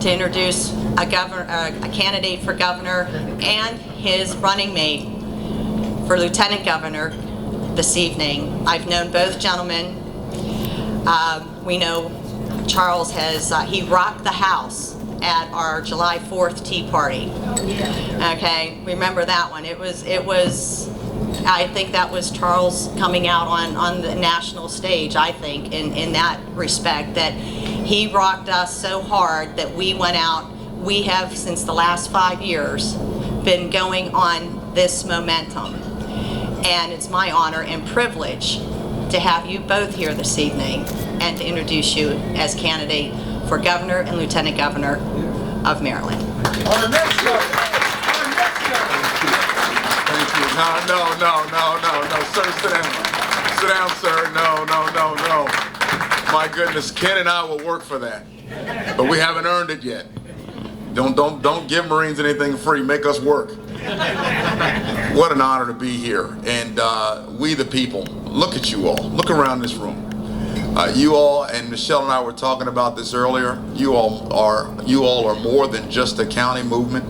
to introduce a candidate for governor and his running mate for lieutenant governor this evening. I've known both gentlemen. We know Charles he rocked the house at our July 4th Tea Party. Okay, remember that one. It was, I think that was Charles coming out on the national stage, I think, in that respect, that he rocked us so hard that we went out. We have, since the last 5 years, been going on this momentum. And it's my honor and privilege to have you both here this evening and to introduce you as candidate for governor and lieutenant governor of Maryland. Our next governor. Thank you. No, sir, sit down. Sit down, sir. No. My goodness, Ken and I will work for that, but we haven't earned it yet. Don't give Marines anything free. Make us work. What an honor to be here, and we the people. Look at you all. Look around this room. You all, and Michelle and I were talking about this earlier. You all are more than just a county movement.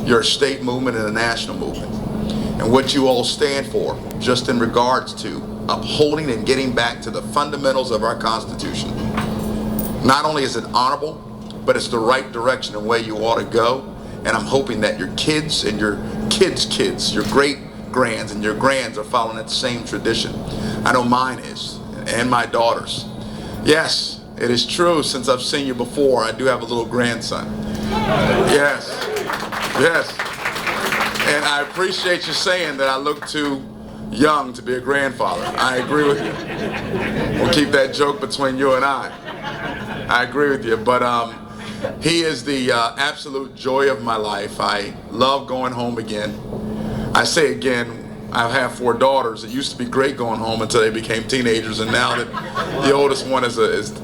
You're a state movement and a national movement. And what you all stand for, just in regards to upholding and getting back to the fundamentals of our Constitution, not only is it honorable, but it's the right direction and way you ought to go. And I'm hoping that your kids and your kids' kids, your great-grands and your grands are following that same tradition. I know mine is, and my daughters. Yes, it is true, since I've seen you before, I do have a little grandson. Yes. And I appreciate you saying that I look too young to be a grandfather. I agree with you. We'll keep that joke between you and I. I agree with you, but he is the absolute joy of my life. I love going home again. I say again, I have 4 daughters. It used to be great going home until they became teenagers, and now that the oldest one is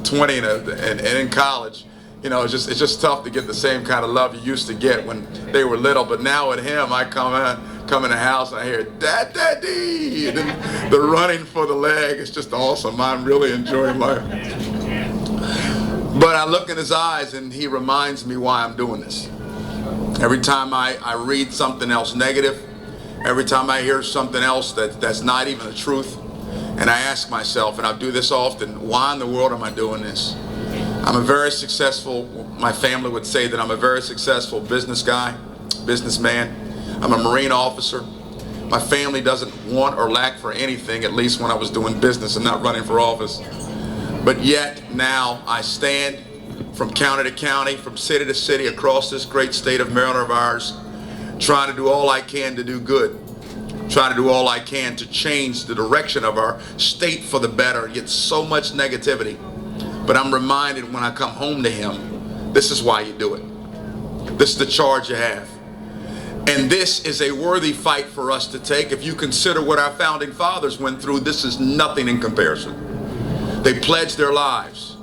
20 and in college, you know, it's just tough to get the same kind of love you used to get when they were little. But now with him, I come in the house and I hear Daddy, and then the running for the leg. It's just awesome. I'm really enjoying life. But I look in his eyes and he reminds me why I'm doing this. Every time I read something else negative, every time I hear something else that's not even the truth, and I ask myself, and I do this often, why in the world am I doing this? I'm a very successful, my family would say that I'm a very successful businessman. I'm a Marine officer. My family doesn't want or lack for anything, at least when I was doing business and not running for office. But yet now I stand from county to county, from city to city across this great state of Maryland of ours, trying to do all I can to do good, trying to do all I can to change the direction of our state for the better, yet so much negativity. But I'm reminded when I come home to him, this is why you do it. This is the charge you have. And this is a worthy fight for us to take. If you consider what our founding fathers went through, this is nothing in comparison. They pledged their lives.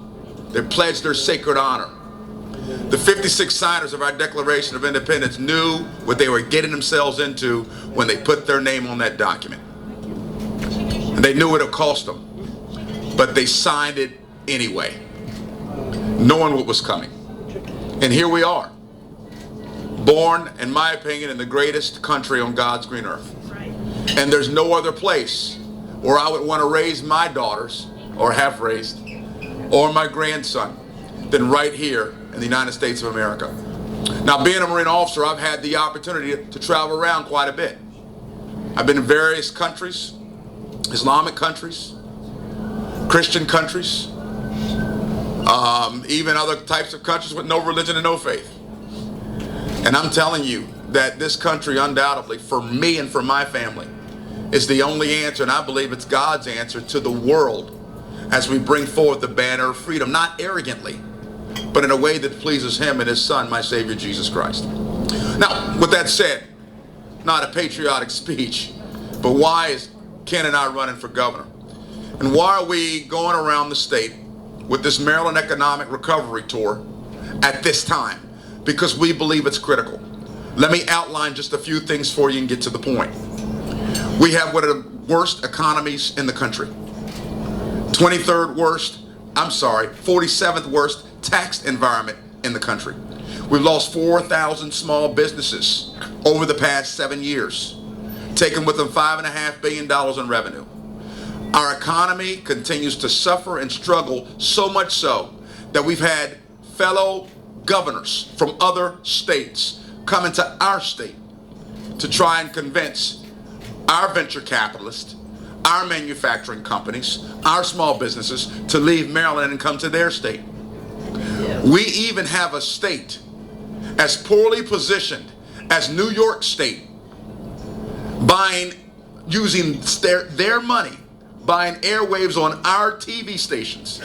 They pledged their sacred honor. The 56 signers of our Declaration of Independence knew what they were getting themselves into when they put their name on that document. And they knew what it cost them. But they signed it anyway, knowing what was coming. And here we are, born, in my opinion, in the greatest country on God's green earth. And there's no other place where I would want to raise my daughters, or have raised, or my grandson, than right here in the United States of America. Now, being a Marine officer, I've had the opportunity to travel around quite a bit. I've been in various countries, Islamic countries, Christian countries, even other types of countries with no religion and no faith. And I'm telling you that this country, undoubtedly, for me and for my family, is the only answer, and I believe it's God's answer to the world as we bring forth the banner of freedom, not arrogantly, but in a way that pleases Him and His Son, my Savior, Jesus Christ. Now, with that said, not a patriotic speech, but why is Ken and I running for governor? And why are we going around the state with this Maryland Economic Recovery Tour at this time? Because we believe it's critical. Let me outline just a few things for you and get to the point. We have one of the worst economies in the country. 47th worst tax environment in the country. We've lost 4,000 small businesses over the past 7 years, taking with them $5.5 billion in revenue. Our economy continues to suffer and struggle, so much so that we've had fellow governors from other states come into our state to try and convince our venture capitalists, our manufacturing companies, our small businesses to leave Maryland and come to their state. We even have a state as poorly positioned as New York State using their money, buying airwaves on our TV stations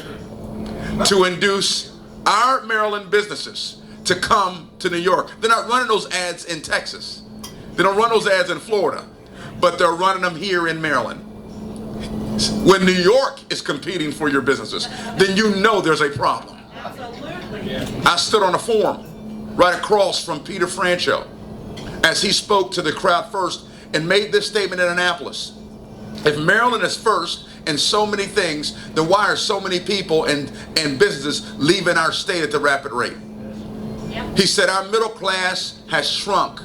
to induce our Maryland businesses to come to New York. They're not running those ads in Texas. They don't run those ads in Florida, but they're running them here in Maryland. When New York is competing for your businesses, then you know there's a problem. Absolutely. I stood on a forum right across from Peter Franchot as he spoke to the crowd first and made this statement in Annapolis. If Maryland is first in so many things, then why are so many people and businesses leaving our state at the rapid rate? Yep. He said our middle class has shrunk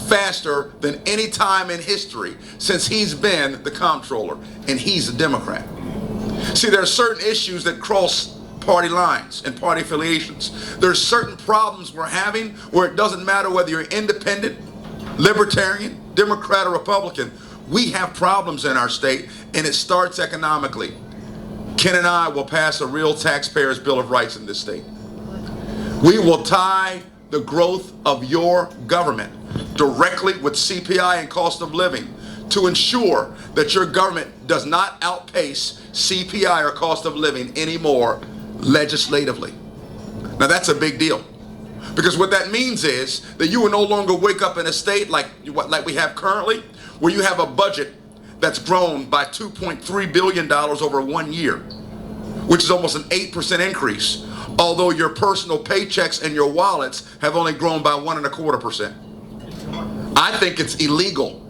faster than any time in history since he's been the comptroller, and he's a Democrat. See, there are certain issues that cross party lines and party affiliations. There's certain problems we're having where it doesn't matter whether you're independent, libertarian, Democrat, or Republican. We have problems in our state, and it starts economically. Ken and I will pass a real taxpayers' bill of rights in this state. We will tie the growth of your government directly with CPI and cost of living to ensure that your government does not outpace CPI or cost of living anymore legislatively. Now that's a big deal, because what that means is that you will no longer wake up in a state like we have currently, where you have a budget that's grown by $2.3 billion over 1 year, which is almost an 8% increase, although your personal paychecks and your wallets have only grown by 1.25%. I think it's illegal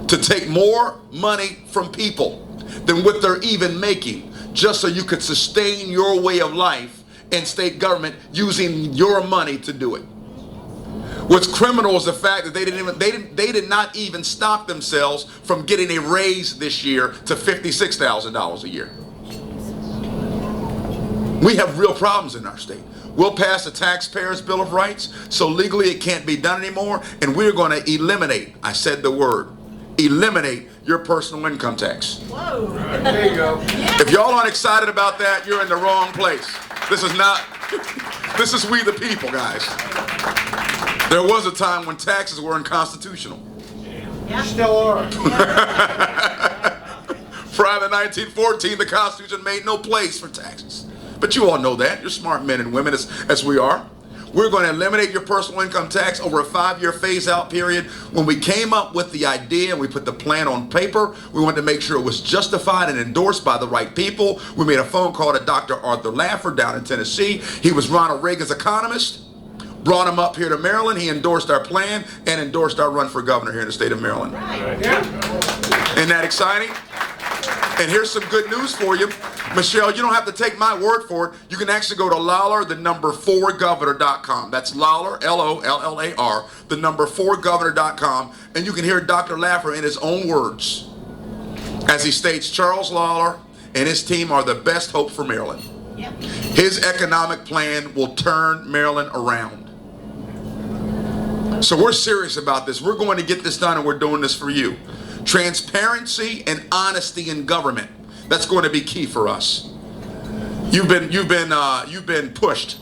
to take more money from people than what they're even making just so you could sustain your way of life in state government using your money to do it. What's criminal is the fact that they did not even stop themselves from getting a raise this year to $56,000 a year. We have real problems in our state. We'll pass a taxpayers' bill of rights, so legally it can't be done anymore, and we're going to eliminate, I said the word, eliminate your personal income tax. Whoa. There you go. If y'all aren't excited about that, you're in the wrong place. This is we the people, guys. There was a time when taxes were unconstitutional. Yeah. Still are. Prior to 1914, the Constitution made no place for taxes. But you all know that. You're smart men and women as we are. We're going to eliminate your personal income tax over a 5-year phase-out period. When we came up with the idea and we put the plan on paper, we wanted to make sure it was justified and endorsed by the right people. We made a phone call to Dr. Arthur Laffer down in Tennessee. He was Ronald Reagan's economist. Brought him up here to Maryland. He endorsed our plan and endorsed our run for governor here in the state of Maryland. Right. Isn't that exciting? And here's some good news for you. Michelle, you don't have to take my word for it. You can actually go to Lollar, the number 4governor.com. That's Lollar, Lollar, the number 4governor.com. And you can hear Dr. Laffer in his own words as he states Charles Lollar and his team are the best hope for Maryland. Yep. His economic plan will turn Maryland around. So we're serious about this. We're going to get this done, and we're doing this for you. Transparency and honesty in government. That's going to be key for us. You've been pushed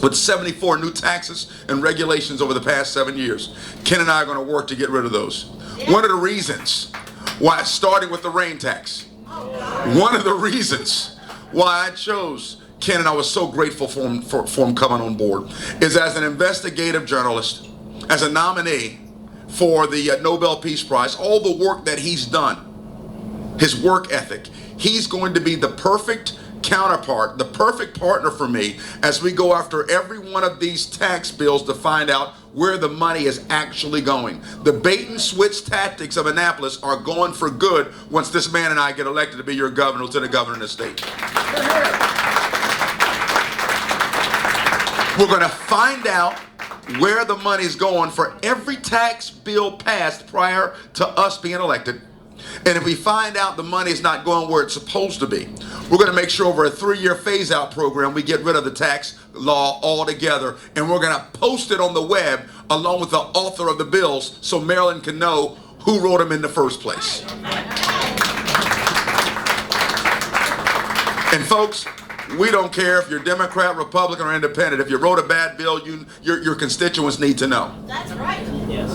with 74 new taxes and regulations over the past 7 years. Ken and I are going to work to get rid of those. Yeah. One of the reasons why, starting with the rain tax, one of the reasons why I chose Ken, and I was so grateful for him coming on board, is as an investigative journalist, as a nominee for the Nobel Peace Prize, all the work that he's done, his work ethic, he's going to be the perfect counterpart, the perfect partner for me as we go after every one of these tax bills to find out where the money is actually going. The bait and switch tactics of Annapolis are going for good once this man and I get elected to be your governor, lieutenant governor of the state. We're going to find out where the money's going for every tax bill passed prior to us being elected. And if we find out the money is not going where it's supposed to be, we're going to make sure over a 3-year phase-out program, we get rid of the tax law altogether, and we're going to post it on the web along with the author of the bills so Maryland can know who wrote them in the first place. And folks, we don't care if you're Democrat, Republican, or Independent. If you wrote a bad bill, your constituents need to know. That's right. Yes.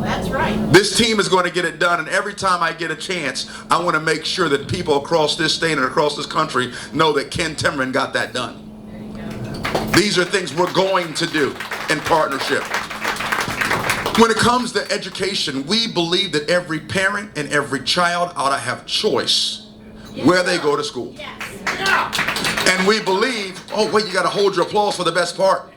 That's right. This team is going to get it done, and every time I get a chance, I want to make sure that people across this state and across this country know that Ken Timmerman got that done. These are things we're going to do in partnership. When it comes to education, we believe that every parent and every child ought to have choice where they go to school. Yes. And we believe, oh wait, you got to hold your applause for the best part.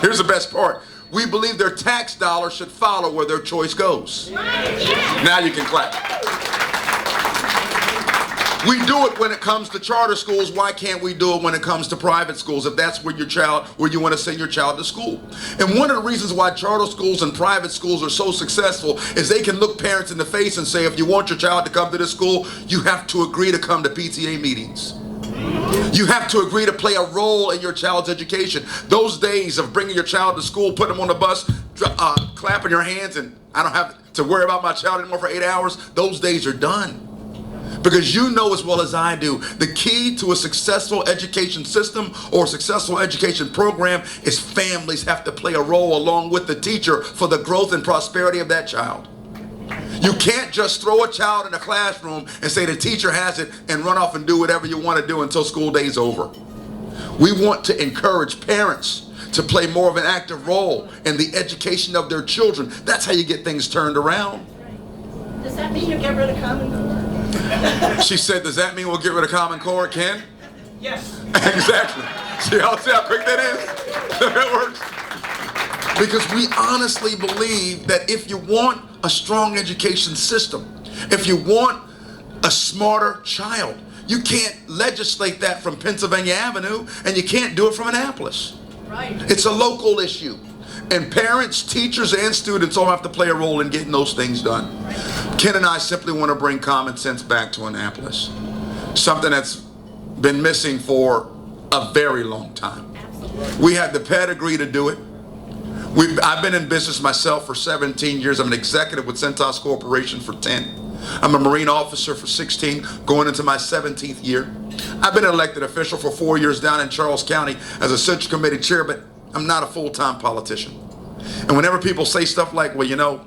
Here's the best part. We believe their tax dollars should follow where their choice goes. Now you can clap. We do it when it comes to charter schools. Why can't we do it when it comes to private schools if that's where you want to send your child to school? And one of the reasons why charter schools and private schools are so successful is they can look parents in the face and say, if you want your child to come to this school, you have to agree to come to PTA meetings. You have to agree to play a role in your child's education. Those days of bringing your child to school, putting them on the bus, clapping your hands, and I don't have to worry about my child anymore for 8 hours, those days are done. Because you know as well as I do, the key to a successful education system or a successful education program is families have to play a role along with the teacher for the growth and prosperity of that child. You can't just throw a child in a classroom and say the teacher has it and run off and do whatever you want to do until school day's over. We want to encourage parents to play more of an active role in the education of their children. That's how you get things turned around. Does that mean you get rid of Common Core? She said, does that mean we'll get rid of Common Core, Ken? Yes. Exactly. See how quick that is? That works. Because we honestly believe that if you want a strong education system, if you want a smarter child, you can't legislate that from Pennsylvania Avenue, and you can't do it from Annapolis. Right. It's a local issue. And parents, teachers, and students all have to play a role in getting those things done. Ken and I simply want to bring common sense back to Annapolis. Something that's been missing for a very long time. We had the pedigree to do it. I've been in business myself for 17 years. I'm an executive with Centos Corporation for 10. I'm a Marine officer for 16, going into my 17th year. I've been an elected official for 4 years down in Charles County as a Central Committee chair, but I'm not a full-time politician. And whenever people say stuff like, well, you know,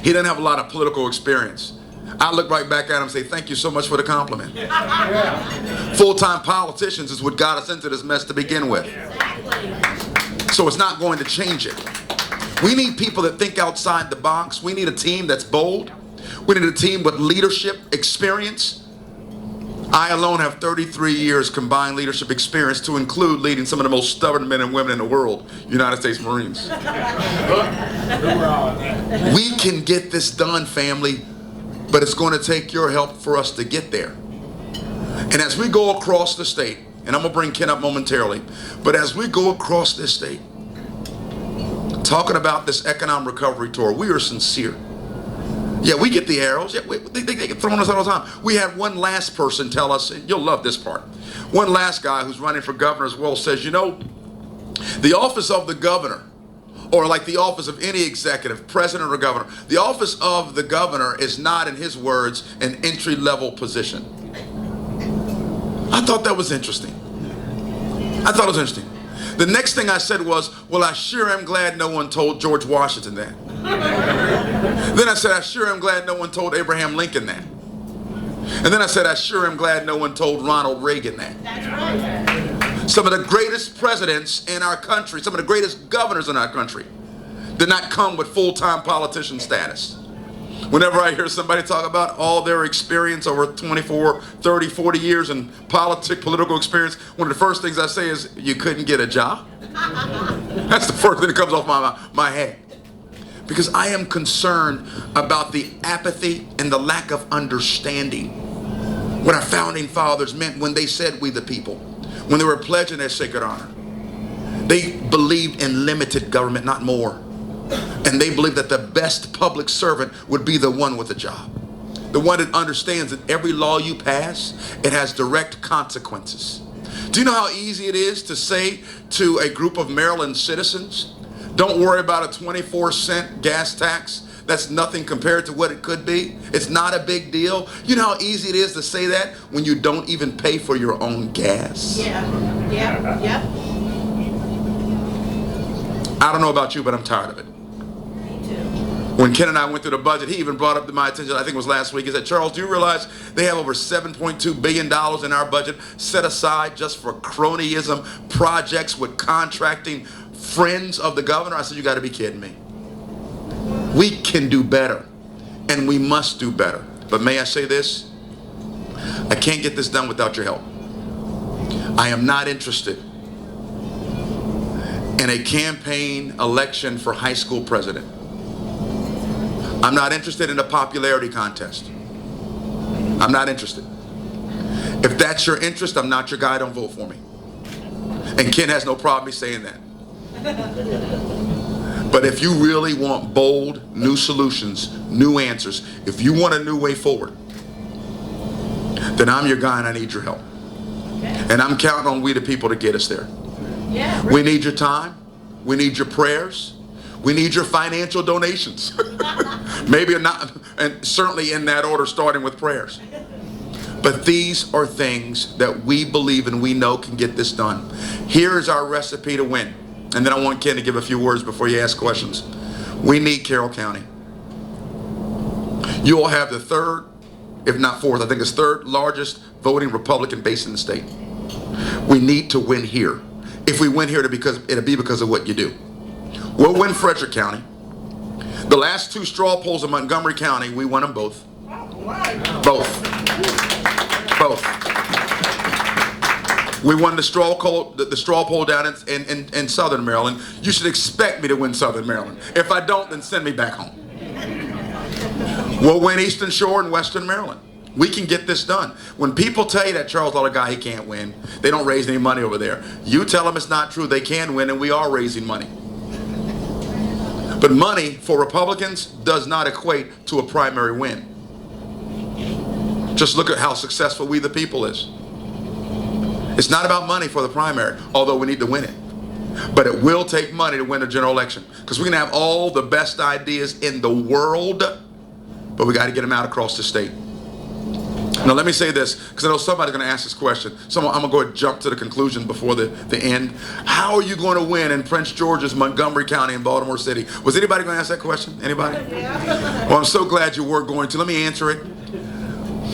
he doesn't have a lot of political experience, I look right back at him and say, thank you so much for the compliment. Full-time politicians is what got us into this mess to begin with. So it's not going to change it. We need people that think outside the box. We need a team that's bold. We need a team with leadership experience. I alone have 33 years combined leadership experience to include leading some of the most stubborn men and women in the world, United States Marines. We can get this done, family, but it's going to take your help for us to get there. And as we go across the state, and I'm going to bring Ken up momentarily, but as we go across this state, talking about this economic recovery tour, we are sincere. Yeah, we get the arrows. Yeah, they get thrown us all the time. We had one last person tell us, and you'll love this part. One last guy who's running for governor as well says, you know, the office of the governor, or like the office of any executive, president or governor, the office of the governor is not, in his words, an entry-level position. I thought that was interesting. The next thing I said was, well, I sure am glad no one told George Washington that. Then I said, I sure am glad no one told Abraham Lincoln that. And then I said, I sure am glad no one told Ronald Reagan that. That's right. Some of the greatest presidents in our country, some of the greatest governors in our country did not come with full-time politician status. Whenever I hear somebody talk about all their experience over 24, 30, 40 years in political experience, one of the first things I say is, you couldn't get a job? That's the first thing that comes off my head. Because I am concerned about the apathy and the lack of understanding what our founding fathers meant when they said we the people, when they were pledging their sacred honor. They believed in limited government, not more. And they believed that the best public servant would be the one with a job. The one that understands that every law you pass, it has direct consequences. Do you know how easy it is to say to a group of Maryland citizens, don't worry about a 24-cent gas tax. That's nothing compared to what it could be. It's not a big deal. You know how easy it is to say that when you don't even pay for your own gas? Yeah. I don't know about you, but I'm tired of it. When Ken and I went through the budget, he even brought up to my attention, I think it was last week, he said, Charles, do you realize they have over $7.2 billion in our budget set aside just for cronyism projects with contracting friends of the governor? I said, you got to be kidding me. We can do better, and we must do better. But may I say this? I can't get this done without your help. I am not interested in a campaign election for high school president. I'm not interested in a popularity contest. I'm not interested. If that's your interest, I'm not your guy. Don't vote for me. And Ken has no problem me saying that. But if you really want bold, new solutions, new answers, if you want a new way forward, then I'm your guy and I need your help. And I'm counting on we the people to get us there. We need your time. We need your prayers. We need your financial donations. Maybe not, and certainly in that order, starting with prayers. But these are things that we believe and we know can get this done. Here is our recipe to win. And then I want Ken to give a few words before you ask questions. We need Carroll County. You all have the third, if not fourth, I think it's third largest voting Republican base in the state. We need to win here. If we win here, it'll be because of what you do. We'll win Frederick County. The last two straw polls in Montgomery County, we won them both. Both. We won the straw poll down in Southern Maryland. You should expect me to win Southern Maryland. If I don't, then send me back home. We'll win Eastern Shore and Western Maryland. We can get this done. When people tell you that Charles Lollar guy, he can't win, they don't raise any money over there. You tell them it's not true. They can win, and we are raising money. But money for Republicans does not equate to a primary win. Just look at how successful We the People is. It's not about money for the primary, although we need to win it. But it will take money to win a general election, because we can have all the best ideas in the world, but we got to get them out across the state. Now let me say this, because I know somebody's going to ask this question. I'm going to go and jump to the conclusion before the end. How are you going to win in Prince George's, Montgomery County, and Baltimore City? Was anybody going to ask that question? Anybody? Well, I'm so glad you were going to. Let me answer it.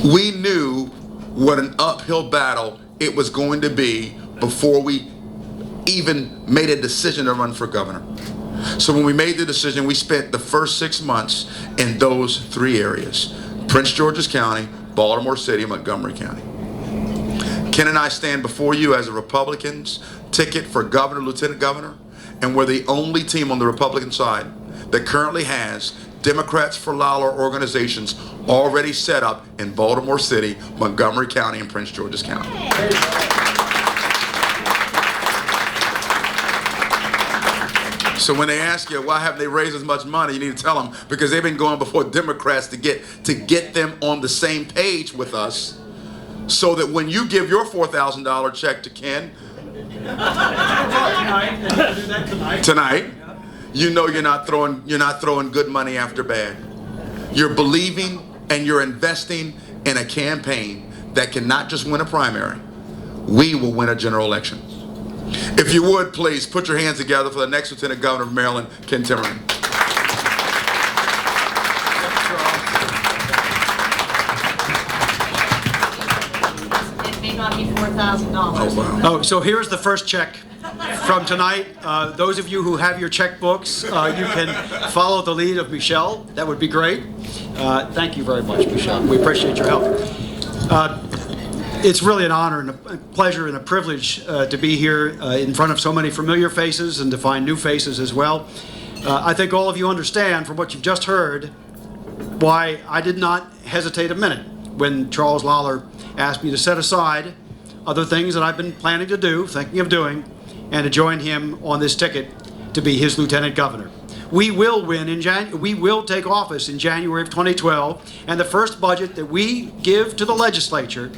We knew what an uphill battle it was going to be before we even made a decision to run for governor. So when we made the decision, we spent the first 6 months in those three areas: Prince George's County, Baltimore City, and Montgomery County. Ken and I stand before you as a Republican's ticket for governor, lieutenant governor, and we're the only team on the Republican side that currently has Democrats for Lollar organizations already set up in Baltimore City, Montgomery County, and Prince George's County. So when they ask you, why haven't they raised as much money, you need to tell them, because they've been going before Democrats to get them on the same page with us, so that when you give your $4,000 check to Ken tonight, you know you're not throwing good money after bad. You're believing and you're investing in a campaign that can not just win a primary, we will win a general election. If you would, please put your hands together for the next Lieutenant Governor of Maryland, Ken Timmerman. It may not be $4,000. Oh, wow. Oh, so here's the first check from tonight. Those of you who have your checkbooks, you can follow the lead of Michelle. That would be great. Thank you very much, Michelle. We appreciate your help. It's really an honor and a pleasure and a privilege to be here in front of so many familiar faces and to find new faces as well. I think all of you understand from what you've just heard why I did not hesitate a minute when Charles Lollar asked me to set aside other things that I've been planning to do, thinking of doing, and to join him on this ticket to be his lieutenant governor. We will win we will take office in January of 2012, and the first budget that we give to the legislature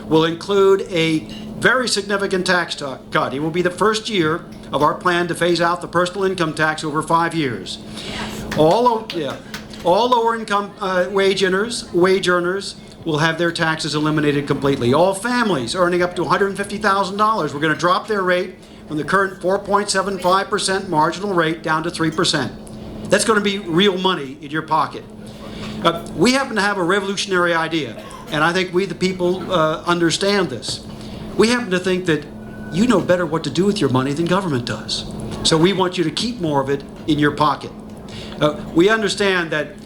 will include a very significant tax cut. It will be the first year of our plan to phase out the personal income tax over 5 years. All lower income wage earners will have their taxes eliminated completely. All families earning up to $150,000, we're going to drop their rate from the current 4.75% marginal rate down to 3%. That's going to be real money in your pocket. We happen to have a revolutionary idea, and I think we the people understand this. We happen to think that you know better what to do with your money than government does. So we want you to keep more of it in your pocket. We understand that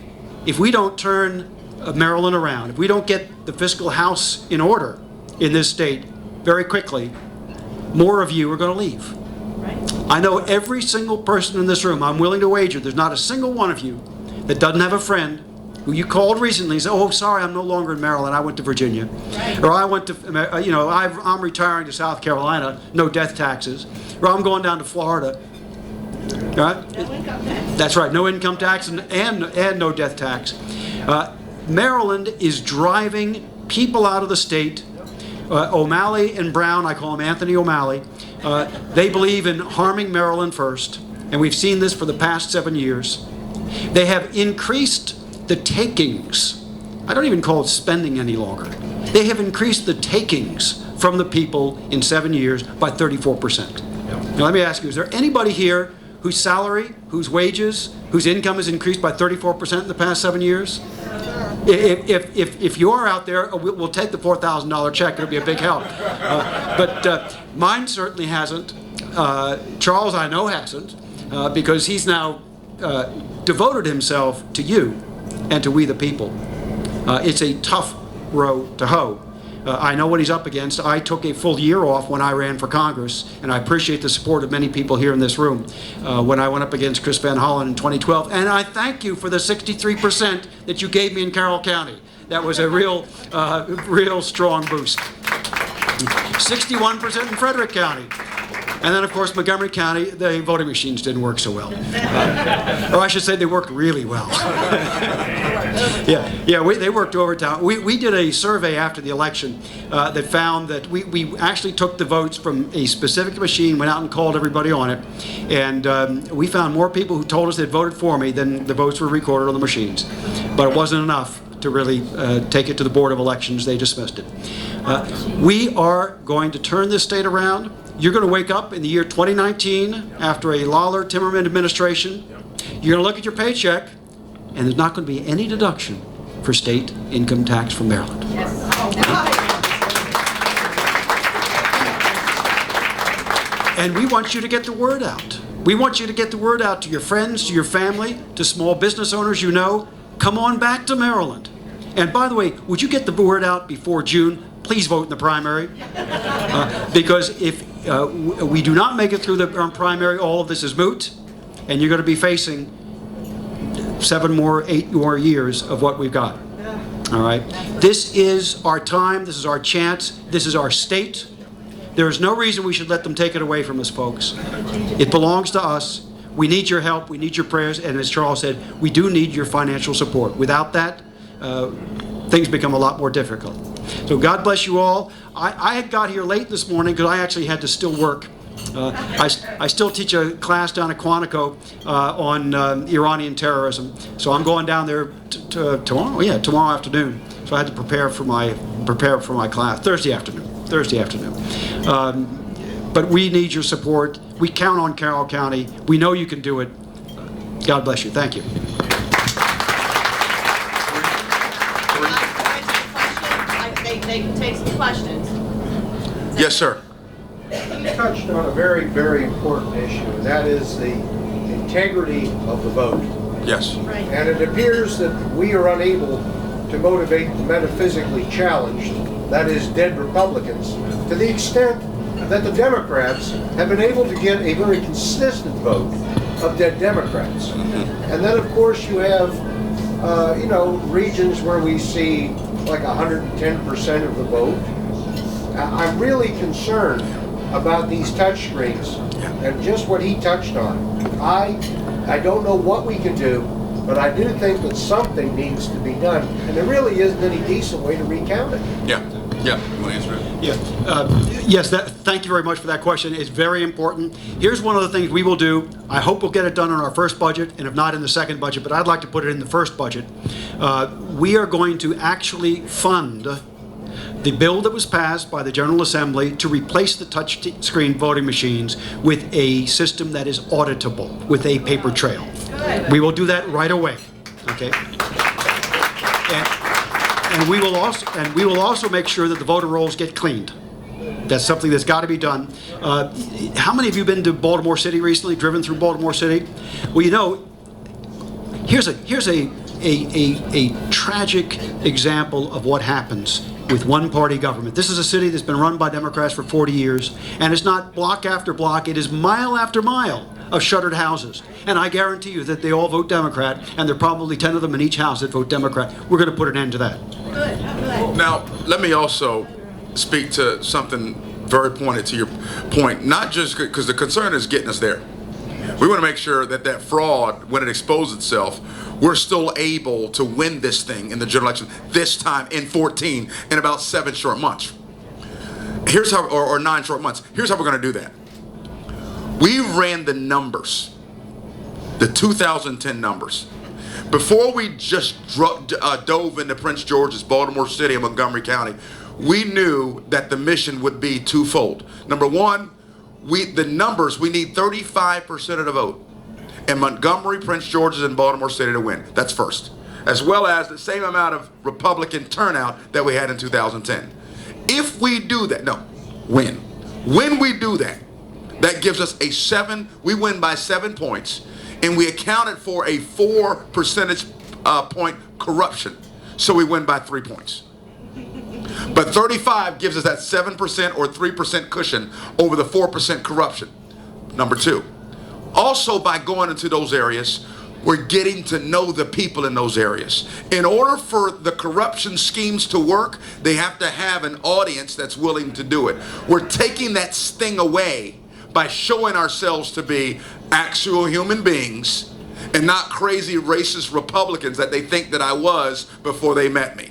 if we don't turn Maryland around, if we don't get the fiscal house in order in this state very quickly, more of you are going to leave. I know every single person in this room, I'm willing to wager, there's not a single one of you that doesn't have a friend who you called recently and said, oh, sorry, I'm no longer in Maryland, I went to Virginia. Or I went to, I'm retiring to South Carolina, no death taxes. Or I'm going down to Florida. Right? No income tax. That's right, no income tax and no death tax. Maryland is driving people out of the state. O'Malley and Brown, I call him Anthony O'Malley, they believe in harming Maryland first, and we've seen this for the past 7 years. They have increased the takings. I don't even call it spending any longer. They have increased the takings from the people in 7 years by 34%. Now let me ask you, is there anybody here whose salary, whose wages, whose income has increased by 34% in the past 7 years? If you are out there, we'll take the $4,000 check. It'll be a big help. But mine certainly hasn't. Charles, I know, hasn't, because he's now devoted himself to you and to we the people. It's a tough row to hoe. I know what he's up against. I took a full year off when I ran for Congress, and I appreciate the support of many people here in this room when I went up against Chris Van Hollen in 2012. And I thank you for the 63% that you gave me in Carroll County. That was a real strong boost. 61% in Frederick County. And then, of course, Montgomery County, the voting machines didn't work so well. Or I should say they worked really well. They worked overtime. We did a survey after the election that found that we actually took the votes from a specific machine, went out and called everybody on it, and we found more people who told us they'd voted for me than the votes were recorded on the machines. But it wasn't enough to really take it to the Board of Elections. They dismissed it. We are going to turn this state around. You're going to wake up in the year 2019 after a Lollar Timmerman administration. You're going to look at your paycheck, and there's not going to be any deduction for state income tax from Maryland. And we want you to get the word out. We want you to get the word out to your friends, to your family, to small business owners you know. Come on back to Maryland. And by the way, would you get the word out before June? Please vote in the primary. Because if we do not make it through the primary, all of this is moot, and you're going to be facing 7 more, 8 more years of what we've got. All right? This is our time. This is our chance. This is our state. There is no reason we should let them take it away from us, folks. It belongs to us. We need your help. We need your prayers. And as Charles said, we do need your financial support. Without that, things become a lot more difficult. So God bless you all. I got here late this morning because I actually had to still work. I still teach a class down at Quantico on Iranian terrorism. So I'm going down there tomorrow. Yeah, tomorrow afternoon. So I had to prepare for my class Thursday afternoon. But we need your support. We count on Carroll County. We know you can do it. God bless you. Thank you. They can take some questions. Yes, sir. You touched on a very, very important issue, and that is the integrity of the vote. Yes. Right. And it appears that we are unable to motivate the metaphysically challenged, that is, dead Republicans, to the extent that the Democrats have been able to get a very consistent vote of dead Democrats. And then, of course, you have, regions where we see like 110% of the vote. I'm really concerned about these touch screens and just what he touched on. I don't know what we can do, but I do think that something needs to be done, and there really isn't any decent way to recount it. Yeah. You want to answer it? Yeah. Yes, thank you very much for that question. It's very important. Here's one of the things we will do. I hope we'll get it done in our first budget, and if not in the second budget, but I'd like to put it in the first budget. We are going to actually fund the bill that was passed by the General Assembly to replace the touch screen voting machines with a system that is auditable, with a paper trail. We will do that right away. Okay. And we will also make sure that the voter rolls get cleaned. That's something that's got to be done. How many of you been to Baltimore City recently? Driven through Baltimore City? Well, you know, here's a tragic example of what happens with one-party government. This is a city that's been run by Democrats for 40 years, and it's not block after block. It is mile after mile of shuttered houses. And I guarantee you that they all vote Democrat, and there are probably 10 of them in each house that vote Democrat. We're going to put an end to that. Now, let me also speak to something very pointed to your point, not just because the concern is getting us there. We want to make sure that that fraud, when it exposes itself, we're still able to win this thing in the general election this time in 14 in about 7 short months. Here's how, or 9 short months. Here's how we're going to do that. We ran the numbers, the 2010 numbers. Before we just dove into Prince George's, Baltimore City, and Montgomery County, we knew that the mission would be twofold. Number one, we need 35% of the vote in Montgomery, Prince George's, and Baltimore City to win. That's first. As well as the same amount of Republican turnout that we had in 2010. If we do that, when we do that, that gives us we win by 7 points, and we accounted for a 4 percentage point corruption. So we win by 3 points. But 35 gives us that 7% or 3% cushion over the 4% corruption. Number two, also by going into those areas, we're getting to know the people in those areas. In order for the corruption schemes to work, they have to have an audience that's willing to do it. We're taking that sting away by showing ourselves to be actual human beings and not crazy racist Republicans that they think that I was before they met me.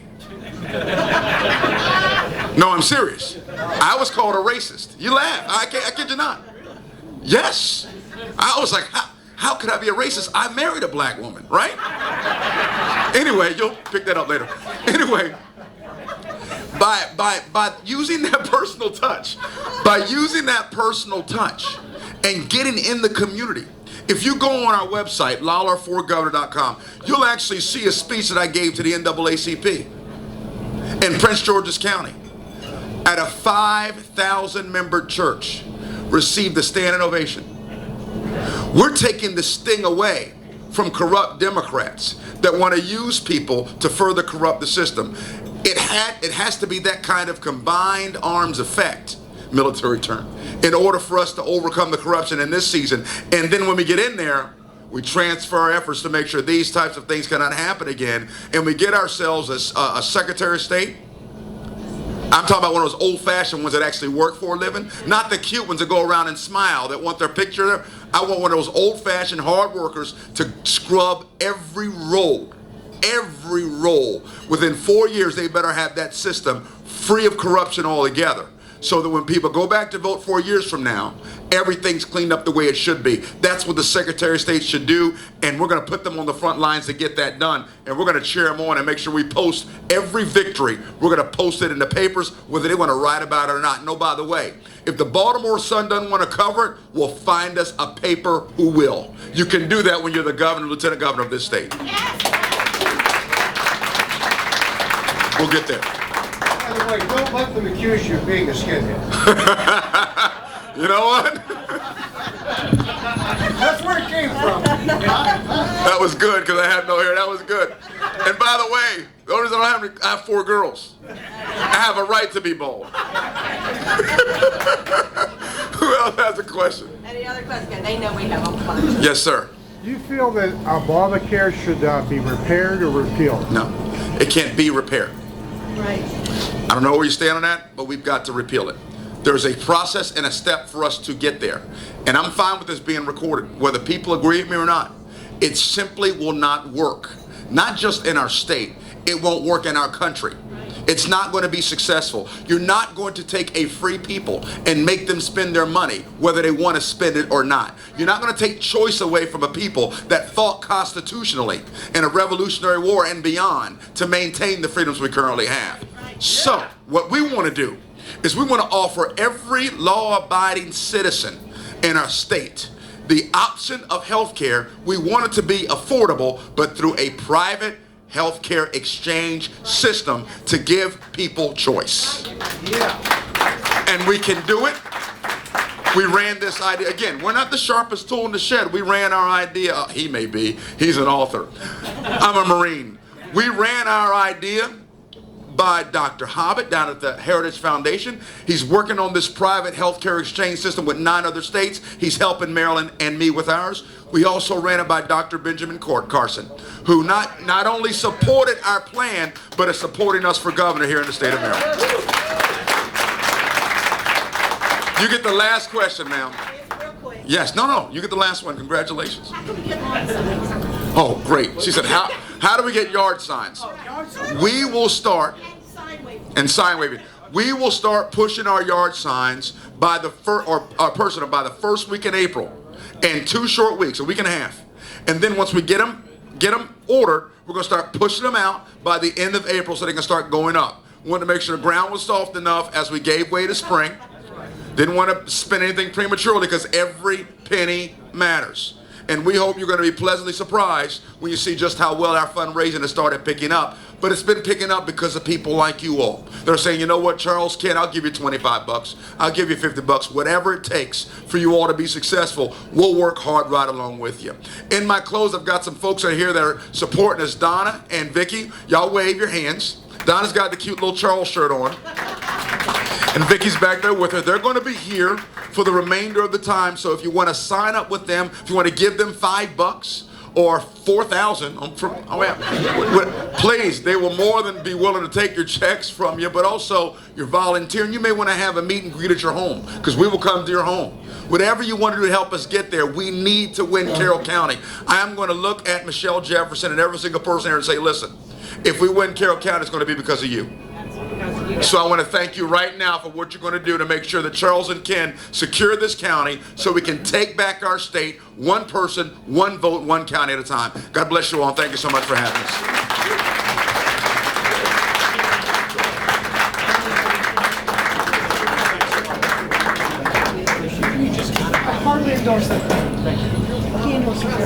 No, I'm serious. I was called a racist. You laugh. I kid you not. Yes. I was like, how could I be a racist? I married a black woman, right? Anyway, you'll pick that up later. Anyway, by using that personal touch, and getting in the community. If you go on our website, lollar4governor.com, you'll actually see a speech that I gave to the NAACP in Prince George's County at a 5,000 member church, received a standing ovation. We're taking the sting away from corrupt Democrats that want to use people to further corrupt the system. It has to be that kind of combined arms effect, military term, in order for us to overcome the corruption in this season. And then when we get in there, we transfer our efforts to make sure these types of things cannot happen again. And we get ourselves a Secretary of State. I'm talking about one of those old-fashioned ones that actually work for a living. Not the cute ones that go around and smile, that want their picture there. I want one of those old-fashioned hard workers to scrub every roll. Every roll. Within 4 years, they better have that system free of corruption altogether. So that when people go back to vote 4 years from now, everything's cleaned up the way it should be. That's what the Secretary of State should do, and we're going to put them on the front lines to get that done, and we're going to cheer them on and make sure we post every victory. We're going to post it in the papers, whether they want to write about it or not. No, by the way, if the Baltimore Sun doesn't want to cover it, we'll find us a paper who will. You can do that when you're the governor, lieutenant governor of this state. We'll get there. By the way, don't let them accuse you of being a skinhead. You know what? That's where it came from. That was good because I have no hair. That was good. And by the way, the only reason I have 4 girls. I have a right to be bald. Who else has a question? Any other question? They know we have a bunch. Yes, sir. Do you feel that Obamacare should be repaired or repealed? No, it can't be repaired. Right. I don't know where you stand on that, but we've got to repeal it. There's a process and a step for us to get there. And I'm fine with this being recorded, whether people agree with me or not. It simply will not work. Not just in our state, it won't work in our country. It's not going to be successful. You're not going to take a free people and make them spend their money, whether they want to spend it or not. You're not going to take choice away from a people that fought constitutionally in a revolutionary war and beyond to maintain the freedoms we currently have. So, what we want to do is we want to offer every law-abiding citizen in our state the option of health care. We want it to be affordable, but through a private healthcare exchange system to give people choice. And we can do it. We ran this idea. Again, we're not the sharpest tool in the shed. We ran our idea. He may be. He's an author. I'm a Marine. We ran our idea by Dr. Hobbit down at the Heritage Foundation. He's working on this private healthcare exchange system with 9 other states. He's helping Maryland and me with ours. We also ran it by Dr. Benjamin Carson, who not only supported our plan, but is supporting us for governor here in the state of Maryland. You get the last question, ma'am. Real quick. Yes, no, you get the last one. Congratulations. How can we get lawn signs? Oh, great. She said, how do we get yard signs? We will start, And sign waving. and sign waving. We will start pushing our yard signs by the first week in April, in 2 short weeks, a week and a half. And then once we get them ordered, we're going to start pushing them out by the end of April so they can start going up. We wanted to make sure the ground was soft enough as we gave way to spring. Didn't want to spend anything prematurely because every penny matters. And we hope you're going to be pleasantly surprised when you see just how well our fundraising has started picking up. But it's been picking up because of people like you all. They're saying, you know what, Charles, Ken, I'll give you 25 bucks. I'll give you 50 bucks. Whatever it takes for you all to be successful, we'll work hard right along with you. In my close, I've got some folks out here that are supporting us, Donna and Vicky. Y'all wave your hands. Donna's got the cute little Charles shirt on. And Vicky's back there with her. They're going to be here for the remainder of the time. So if you want to sign up with them, if you want to give them $5 or $4,000, please, they will more than be willing to take your checks from you, but also you're volunteering. You may want to have a meet and greet at your home because we will come to your home. Whatever you want to do to help us get there, we need to win Carroll County. I am going to look at Michelle Jefferson and every single person here and say, listen, if we win Carroll County, it's going to be because of you. So I want to thank you right now for what you're going to do to make sure that Charles and Ken secure this county so we can take back our state, one person, one vote, one county at a time. God bless you all. Thank you so much for having us. I hardly endorse that. Thank you. He endorses it.